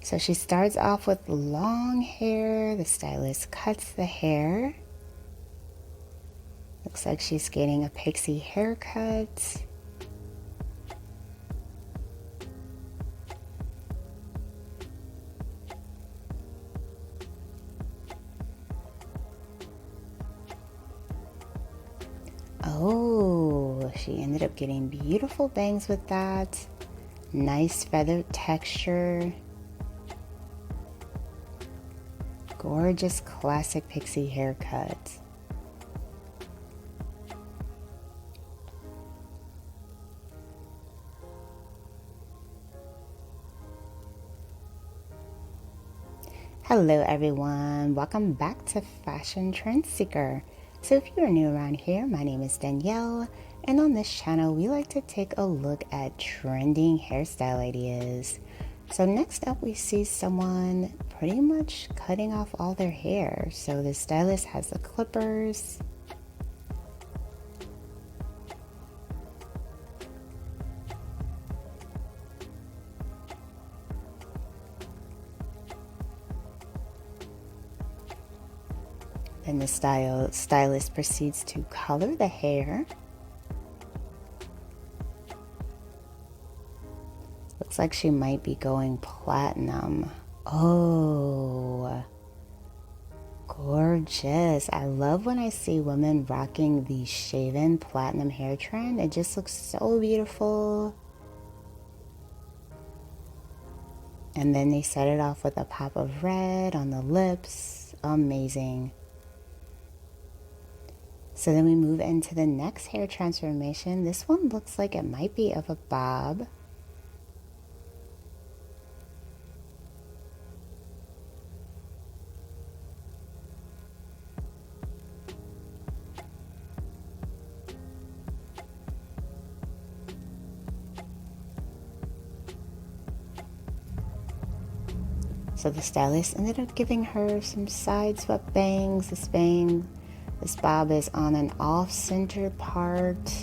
So she starts off with long hair. The stylist cuts the hair. Looks like she's getting a pixie haircut. Oh, she ended up getting beautiful bangs with that. Nice feathered texture. Gorgeous classic pixie haircut. Hello everyone, welcome back to Fashion Trend Seeker. So if you are new around here, my name is Danielle, and on this channel we like to take a look at trending hairstyle ideas. So next up we see someone pretty much cutting off all their hair. So the stylist has the clippers. Then the stylist proceeds to color the hair. Looks like she might be going platinum. Oh, gorgeous. I love when I see women rocking the shaven platinum hair trend. It just looks so beautiful. And then they set it off with a pop of red on the lips. Amazing. So then we move into the next hair transformation. This one looks like it might be of a bob. So the stylist ended up giving her some side swept bangs. This bob is on an off-center part.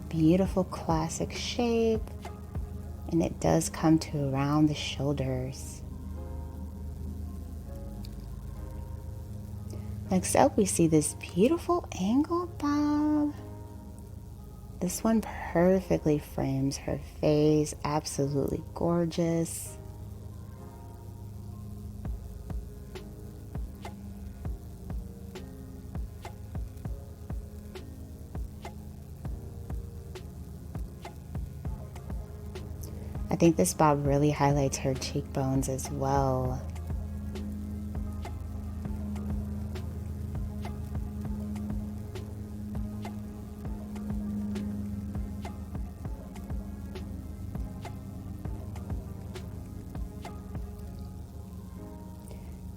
Beautiful classic shape, and it does come to around the shoulders. Next up, we see this beautiful angled bob. This one perfectly frames her face, absolutely gorgeous. I think this bob really highlights her cheekbones as well.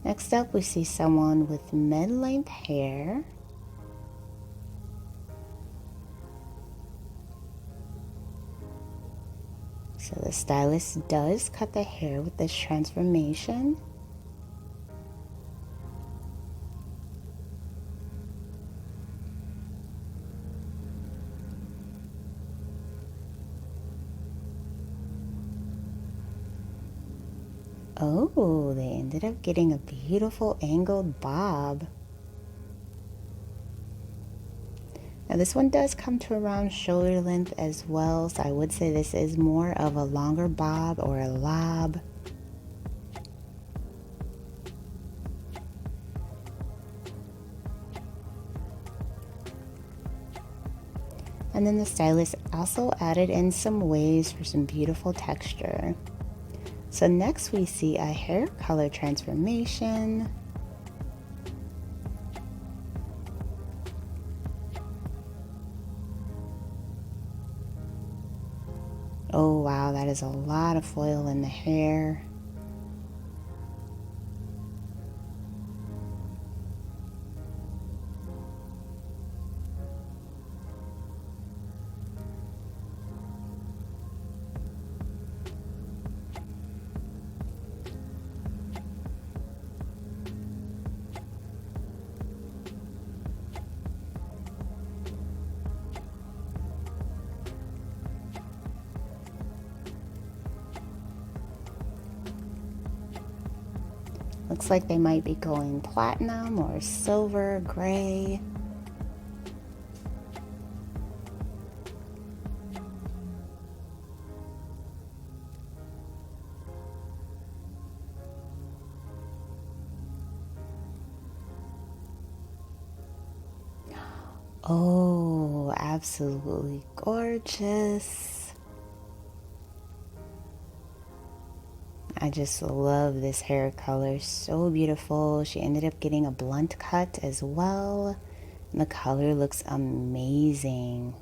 Next up, we see someone with mid-length hair. So the stylist does cut the hair with this transformation. Oh, they ended up getting a beautiful angled bob. Now this one does come to around shoulder length as well, so I would say this is more of a longer bob or a lob. And then the stylist also added in some waves for some beautiful texture. So next we see a hair color transformation. Oh wow, that is a lot of foil in the hair. Looks like they might be going platinum or silver, gray. Oh, absolutely gorgeous. I just love this hair color, so beautiful. She ended up getting a blunt cut as well. And the color looks amazing.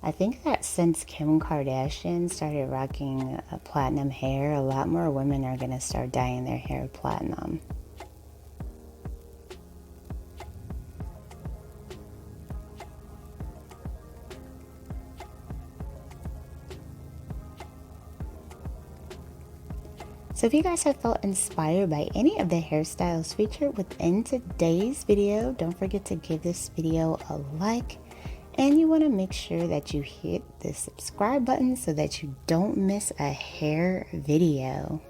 I think that since Kim Kardashian started rocking platinum hair, a lot more women are going to start dyeing their hair platinum. So if you guys have felt inspired by any of the hairstyles featured within today's video, don't forget to give this video a like. And you want to make sure that you hit the subscribe button so that you don't miss a hair video.